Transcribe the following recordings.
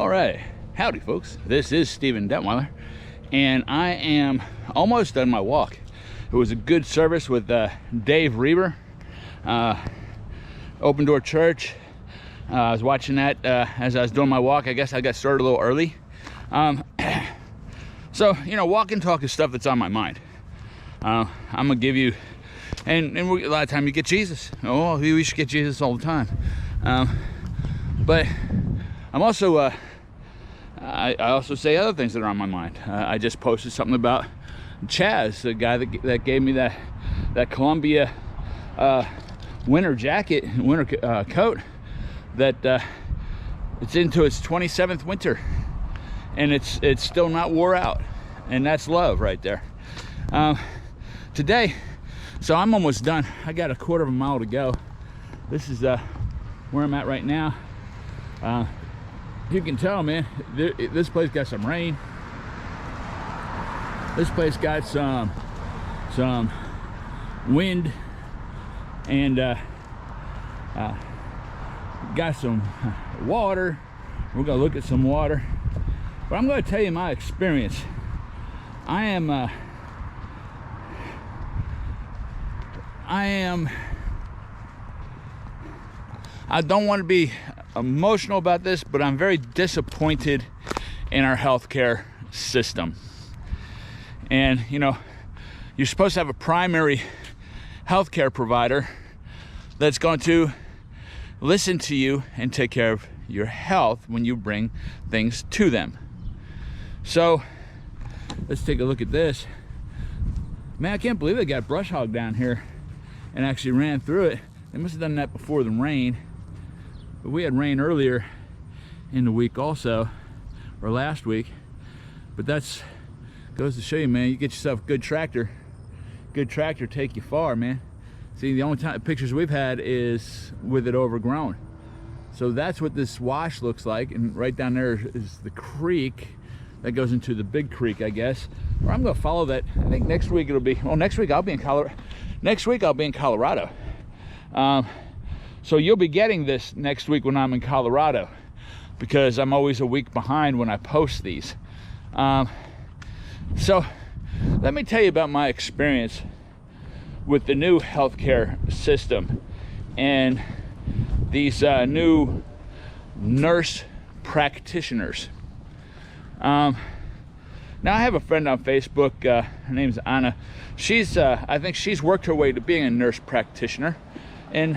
All right, howdy folks. This is Steven Detweiler, and I am almost done my walk. It was a good service with Dave Reber, Open Door Church. I was watching that as I was doing my walk. I guess I got started a little early. So, you know, walk and talk is stuff that's on my mind. I'm gonna give you, and a lot of time you get Jesus. Oh, we should get Jesus all the time. But I'm also, I also say other things that are on my mind. I just posted something about Chaz, the guy that gave me that Columbia winter jacket, winter coat, that it's into its 27th winter, and it's still not wore out, and that's love right there. Today, so I'm almost done. I got a quarter of a mile to go. This is where I'm at right now. You can tell, man, this place got some rain. This place got some wind, and got some water. We're gonna look at some water, but I'm gonna tell you my experience. I don't want to be emotional about this, but I'm very disappointed in our healthcare system. And you know, you're supposed to have a primary healthcare provider that's going to listen to you and take care of your health when you bring things to them. So let's take a look at this. Man, I can't believe they got brush hog down here and actually ran through it. They must have done that before the rain. But we had rain earlier in the week also, or last week. But that's goes to show you, man, you get yourself a good tractor take you far, man. See, the only pictures we've had is with it overgrown. So that's what this wash looks like, and right down there is the creek that goes into the big creek, I guess. Or I'm gonna follow that. I think next week it'll be, well, next week I'll be in Colorado. So you'll be getting this next week when I'm in Colorado, because I'm always a week behind when I post these. So let me tell you about my experience with the new healthcare system and these new nurse practitioners. Now I have a friend on Facebook, her name's Anna. She's I think she's worked her way to being a nurse practitioner, and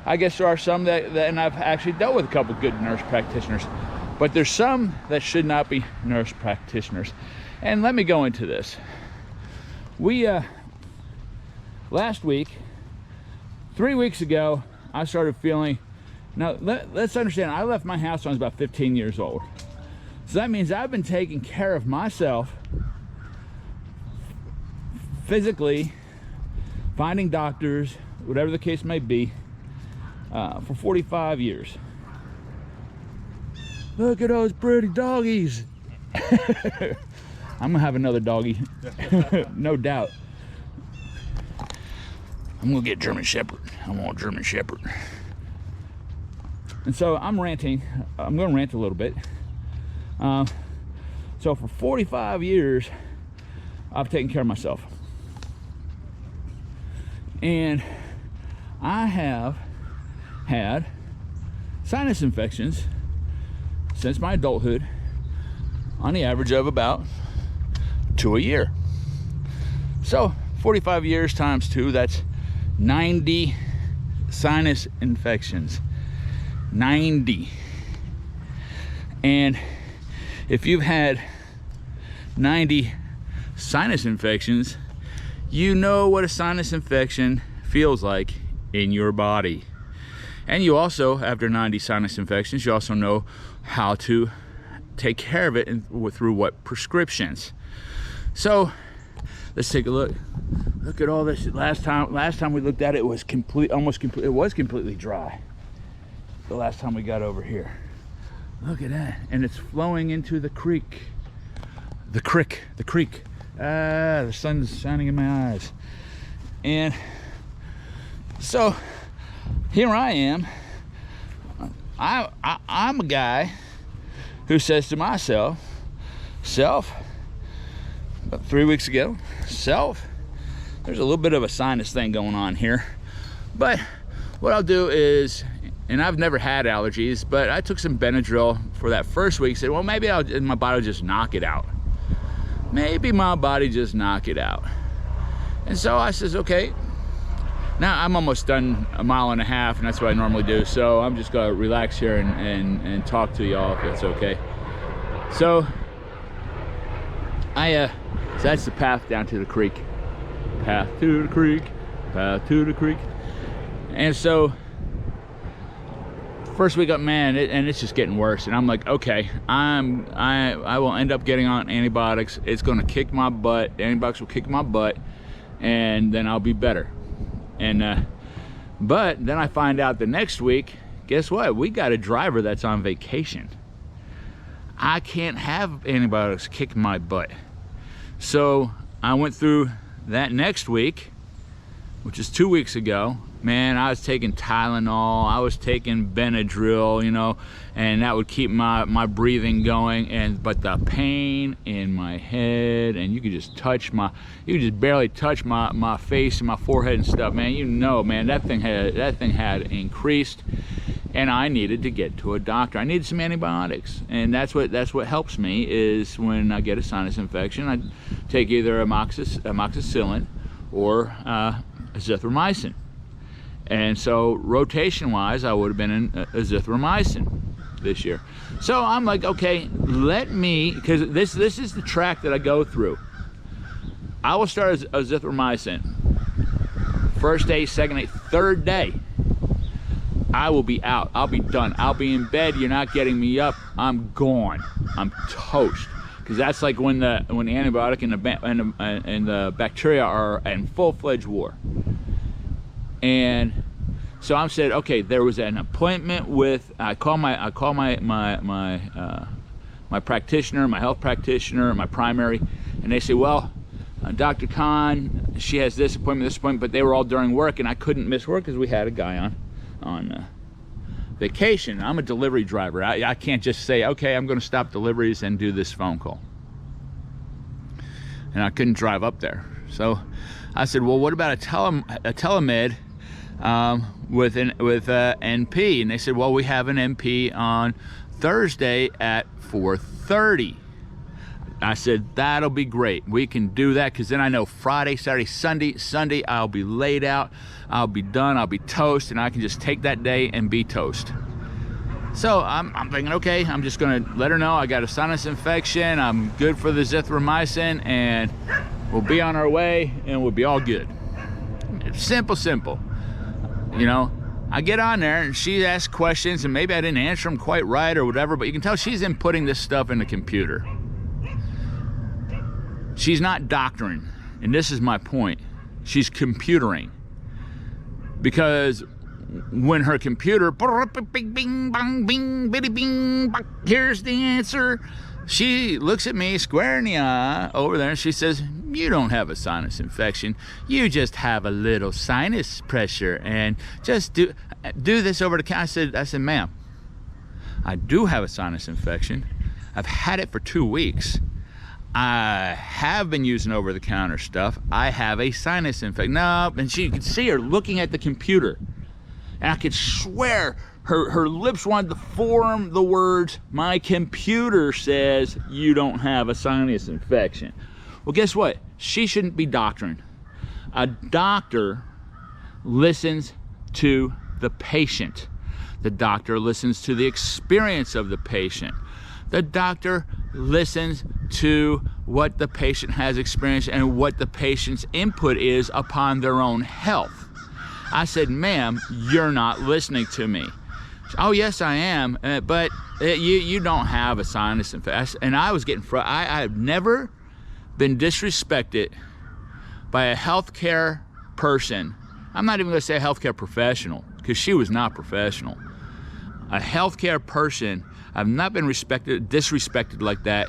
I guess there are some that and I've actually dealt with a couple good nurse practitioners, but there's some that should not be nurse practitioners. And let me go into this. We last week, 3 weeks ago, I started feeling, now let's understand, I left my house when I was about 15 years old. So that means I've been taking care of myself physically, finding doctors, whatever the case may be, for 45 years. Look at those pretty doggies. I'm gonna have another doggy, no doubt. I'm gonna get German Shepherd. I want a German Shepherd. And so I'm ranting. I'm gonna rant a little bit. So for 45 years, I've taken care of myself. And I have had sinus infections since my adulthood, on the average of about 2 a year. So 45 years times 2, that's 90 sinus infections. 90. And if you've had 90 sinus infections, you know what a sinus infection feels like in your body. And you also, after 90 sinus infections, you also know how to take care of it through what prescriptions. So let's take a look. Look at all this. Last time we looked at it, it was completely dry. The last time we got over here. Look at that. And it's flowing into the creek. The creek. The sun's shining in my eyes. And so here I am. I'm a guy who says to myself, Self, about 3 weeks ago, Self, there's a little bit of a sinus thing going on here. But what I'll do is, and I've never had allergies, but I took some Benadryl for that first week. Said, well, maybe my body will just knock it out. Maybe my body just knock it out. And so I says, okay. Now I'm almost done a mile and a half, and that's what I normally do. So I'm just gonna relax here and talk to y'all if that's okay. So so that's the path down to the creek. Path to the creek, path to the creek. And so first week up, man, and it's just getting worse. And I'm like, okay, I will end up getting on antibiotics. It's gonna kick my butt. Antibiotics will kick my butt, and then I'll be better. And but then I find out the next week, guess what? We got a driver that's on vacation. I can't have antibiotics kick my butt. So I went through that next week, which is 2 weeks ago. Man, I was taking Tylenol, I was taking Benadryl, you know, and that would keep my breathing going. But the pain in my head, and you could just barely touch my face and my forehead and stuff, man. You know, man, that thing had increased, and I needed to get to a doctor. I needed some antibiotics, and that's what helps me is when I get a sinus infection, I take either amoxicillin or azithromycin. And so rotation wise, I would have been in azithromycin this year. So I'm like, okay, let me, because this is the track that I go through. I will start as azithromycin. First day, second day, third day, I will be out. I'll be done. I'll be in bed. You're not getting me up. I'm gone. I'm toast. Because that's like when the antibiotic and the bacteria are in full-fledged war. And so I'm said, okay, there was an appointment with, I call my practitioner, my health practitioner, my primary, and they say, well, Dr. Khan, she has this appointment, but they were all during work, and I couldn't miss work because we had a guy on vacation. I'm a delivery driver. I can't just say, okay, I'm going to stop deliveries and do this phone call. And I couldn't drive up there. So I said, well, what about a telemed with NP? And they said, well, we have an NP on Thursday at 4:30. I said, that'll be great. We can do that, because then I know Friday, Saturday, Sunday, I'll be laid out. I'll be done. I'll be toast, and I can just take that day and be toast. So I'm thinking, okay, I'm just going to let her know I got a sinus infection. I'm good for the azithromycin, and we'll be on our way, and we'll be all good. It's simple. You know, I get on there, and she asks questions, and maybe I didn't answer them quite right or whatever, but you can tell she's inputting this stuff in the computer. She's not doctoring, and this is my point. She's computering. Because when her computer, bing, bang, bing, bitty, bing, bang, here's the answer, she looks at me square in the eye over there, and she says, you don't have a sinus infection. You just have a little sinus pressure, and just do this over the counter. I said, ma'am, I do have a sinus infection. I've had it for 2 weeks. I have been using over-the-counter stuff. I have a sinus infection. No, and you could see her looking at the computer. And I could swear her lips wanted to form the words, my computer says you don't have a sinus infection. Well, guess what? She shouldn't be doctoring. A doctor listens to the patient. The doctor listens to the experience of the patient. The doctor listens to what the patient has experienced and what the patient's input is upon their own health. I said, ma'am, you're not listening to me. Oh, yes, I am, but you don't have a sinus infection. And I was getting frustrated. I have never been disrespected by a healthcare person. I'm not even going to say a healthcare professional, because she was not professional. A healthcare person, I've not been disrespected like that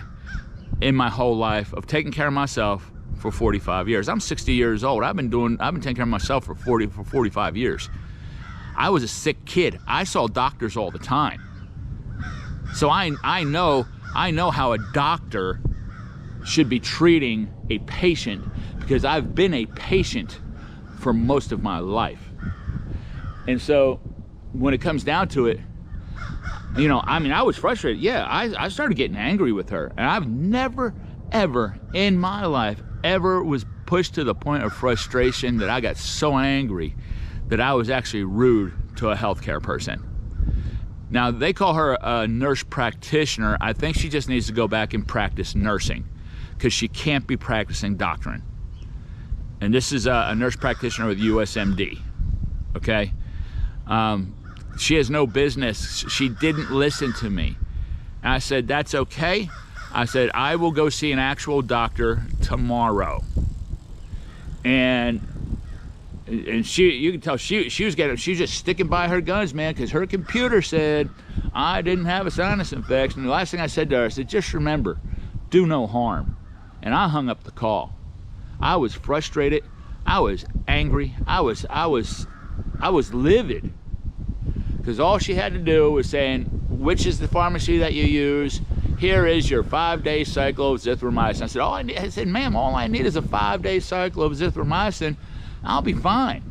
in my whole life of taking care of myself for 45 years. I'm 60 years old. I've been taking care of myself for 45 years. I was a sick kid. I saw doctors all the time. So I know how a doctor should be treating a patient, because I've been a patient for most of my life. And so when it comes down to it, you know, I mean, I was frustrated. Yeah, I started getting angry with her, and I've never, ever in my life ever was pushed to the point of frustration that I got so angry that I was actually rude to a healthcare person. Now, they call her a nurse practitioner. I think she just needs to go back and practice nursing, because she can't be practicing doctrine. And this is a nurse practitioner with USMD, okay? She has no business. She didn't listen to me. And I said, that's okay. I said, I will go see an actual doctor tomorrow. And she, you can tell she was just sticking by her guns, man, because her computer said I didn't have a sinus infection. The last thing I said to her, I said, just remember, do no harm. And I hung up the call. I was frustrated. I was angry. I was livid, because all she had to do was saying, which is the pharmacy that you use? Here is your 5-day cycle of zithromycin. I said, I said, ma'am, all I need is a 5-day cycle of zithromycin. I'll be fine,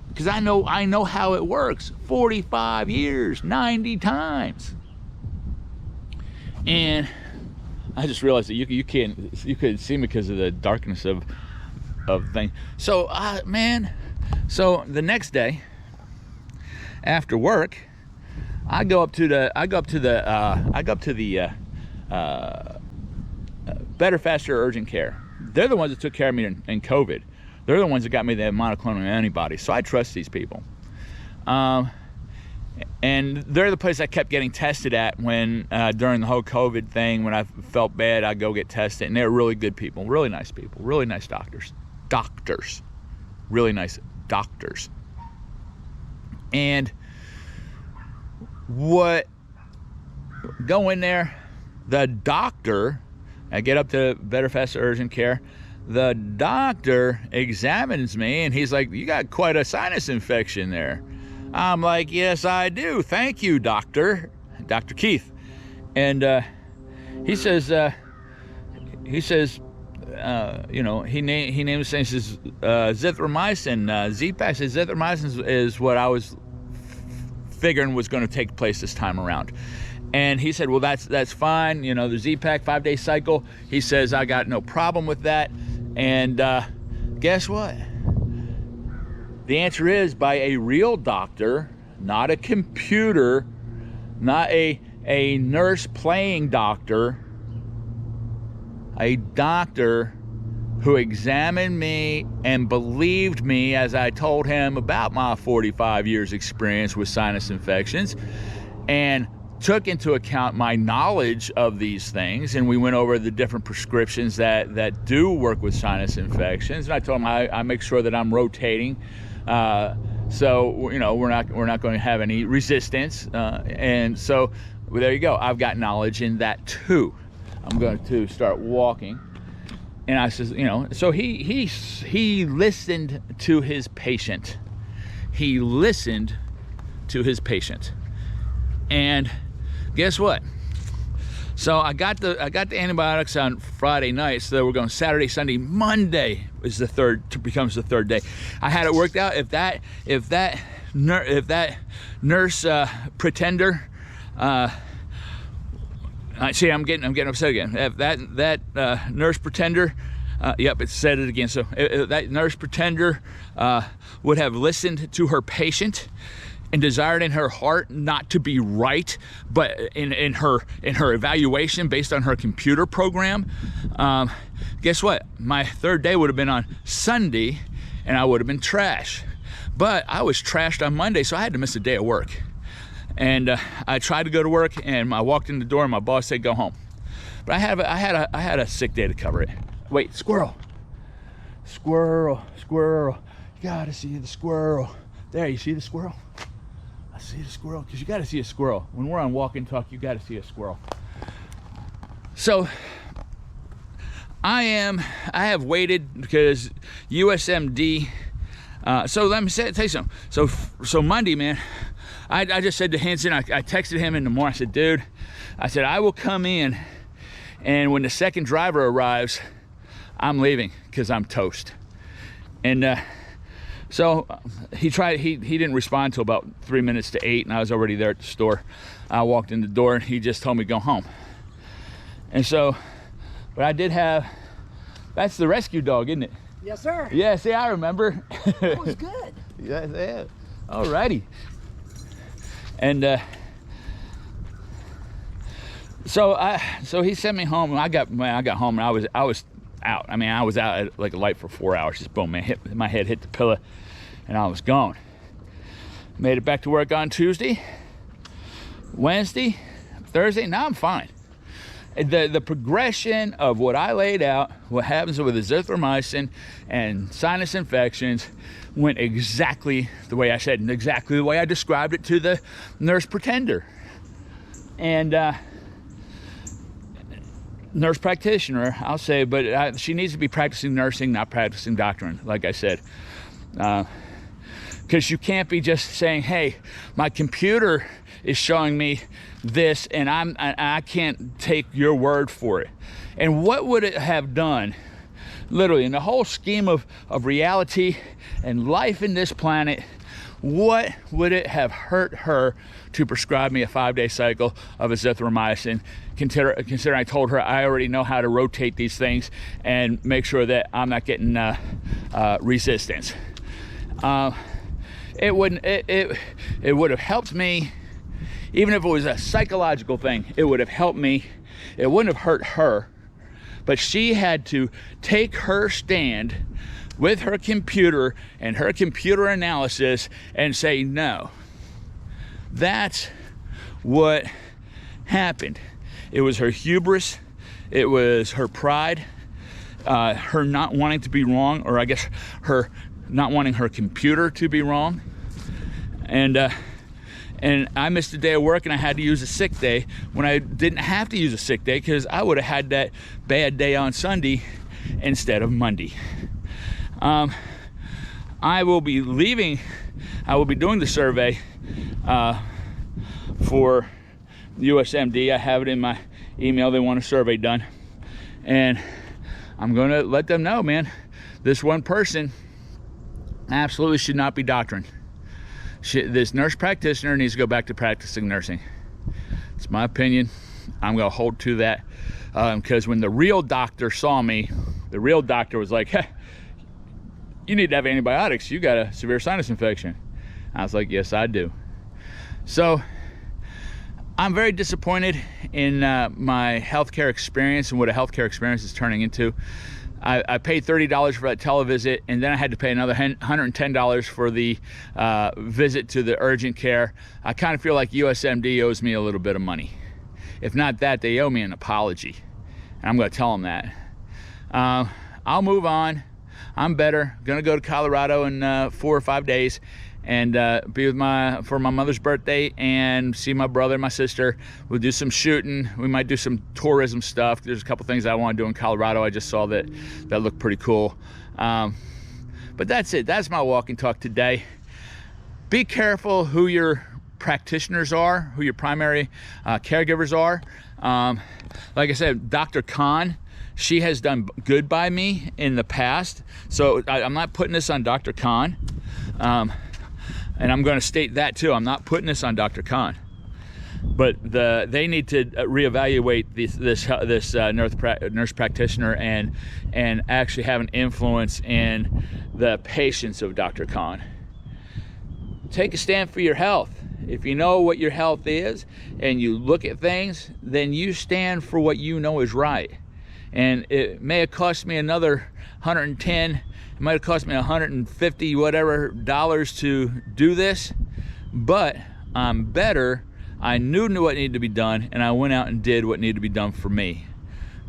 because I know how it works. 45 years, 90 times. And I just realized that you couldn't see me because of the darkness of thing. So man, so the next day after work, I go up to the Better Faster Urgent Care. They're the ones that took care of me in COVID. They're the ones that got me the monoclonal antibodies, so I trust these people. And they're the place I kept getting tested at when during the whole COVID thing. When I felt bad, I'd go get tested, and they're really good people, really nice people, really nice doctors, really nice doctors. And go in there, the doctor, I get up to Better Faster Urgent Care, the doctor examines me, and he's like, you got quite a sinus infection there. I'm like, yes, I do. Thank you, Dr. Keith. And he says, you know, he names things as zithromycin. Z-Pak says zithromycin is what I was figuring was going to take place this time around. And he said, well, that's fine. You know, the Z-Pak 5-day cycle. He says, I got no problem with that. And guess what? The answer is by a real doctor, not a computer, not a nurse playing doctor, a doctor who examined me and believed me as I told him about my 45 years experience with sinus infections, and took into account my knowledge of these things. And we went over the different prescriptions that do work with sinus infections. And I told him I make sure that I'm rotating, so you know we're not going to have any resistance. And so well, there you go. I've got knowledge in that too. I'm going to start walking. And I says, you know, so he listened to his patient. He listened to his patient. And guess what? So I got the antibiotics on Friday night, so we're going Saturday, Sunday, Monday is becomes the third day. I had it worked out. If that nurse pretender, see, I'm getting upset again. If that nurse pretender, yep, it said it again. So that nurse pretender would have listened to her patient and desired in her heart not to be right, but in her evaluation based on her computer program, guess what? My third day would have been on Sunday, and I would have been trash. But I was trashed on Monday, so I had to miss a day of work. And I tried to go to work, and I walked in the door, and my boss said, "Go home." But I had a sick day to cover it. Wait, squirrel! You gotta see the squirrel. There, you see the squirrel? I see the squirrel, because you gotta see a squirrel. When we're on Walk and Talk, you gotta see a squirrel. So I have waited because USMD. So let me tell you something. So Monday, man, I just said to Henson, I texted him in the morning. I said, dude, I said, I will come in, and when the second driver arrives, I'm leaving because I'm toast. And so he didn't respond until about 3 minutes to 8, and I was already there at the store. I walked in the door, and he just told me to go home. And so, but I did have, that's the rescue dog, isn't it? Yes, sir. Yeah, see, I remember. That was good. Yeah. Alrighty. And so he sent me home, and I got home, and I was out. I mean, I was out at like a light for 4 hours. Just boom, man, my head hit the pillow, and I was gone. Made it back to work on Tuesday, Wednesday, Thursday. Now I'm fine. The progression of what I laid out, what happens with azithromycin and sinus infections, went exactly the way I said, and exactly the way I described it to the nurse pretender and nurse practitioner, I'll say. But she needs to be practicing nursing, not practicing doctrine, like I said. Because you can't be just saying, hey, my computer is showing me this, and I can't take your word for it. And what would it have done, literally, in the whole scheme of reality and life in this planet, what would it have hurt her to prescribe me a 5-day cycle of azithromycin, considering I told her I already know how to rotate these things and make sure that I'm not getting resistance. It would have helped me. Even if it was a psychological thing, it would have helped me. It wouldn't have hurt her. But she had to take her stand with her computer and her computer analysis and say, no. That's what happened. It was her hubris. It was her pride. Her not wanting to be wrong, or I guess her not wanting her computer to be wrong. And I missed a day of work, and I had to use a sick day when I didn't have to use a sick day, because I would have had that bad day on Sunday instead of Monday. I will be leaving. I will be doing the survey for USMD. I have it in my email. They want a survey done. And I'm going to let them know, man, this one person absolutely should not be doctrine. This nurse practitioner needs to go back to practicing nursing. It's my opinion. I'm going to hold to that, because when the real doctor saw me, the real doctor was like, hey, you need to have antibiotics. You got a severe sinus infection. I was like, yes, I do. So I'm very disappointed in my healthcare experience and what a healthcare experience is turning into. I paid $30 for that televisit, and then I had to pay another $110 for the visit to the urgent care. I kind of feel like USMD owes me a little bit of money. If not that, they owe me an apology, and I'm going to tell them that. I'll move on. I'm better. Going to go to Colorado in 4 or 5 days and be with for my mother's birthday and see my brother and my sister. We'll do some shooting. We might do some tourism stuff. There's a couple things I want to do in Colorado. I just saw that looked pretty cool. But that's it. That's my walk and talk today. Be careful who your practitioners are, who your primary caregivers are. Like I said, Dr. Khan, she has done good by me in the past. So I'm not putting this on Dr. Khan. And I'm going to state that too. I'm not putting this on Dr. Khan, but they need to reevaluate this nurse practitioner and actually have an influence in the patients of Dr. Khan. Take a stand for your health. If you know what your health is and you look at things, then you stand for what you know is right. And it may have cost me another $110. It might have cost me $150 whatever dollars to do this, but I'm better. I knew what needed to be done, and I went out and did what needed to be done for me.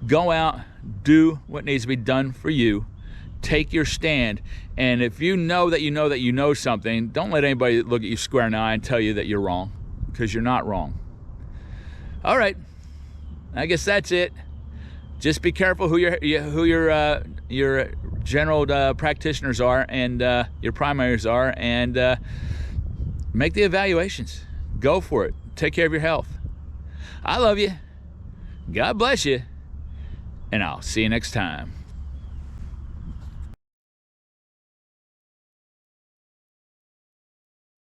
Go out, do what needs to be done for you. Take your stand, and if you know that you know something, don't let anybody look at you square in the eye and tell you that you're wrong, because you're not wrong. All right, I guess that's it. Just be careful who your general practitioners are and your primaries are, and make the evaluations. Go for it. Take care of your health. I love you. God bless you. And I'll see you next time.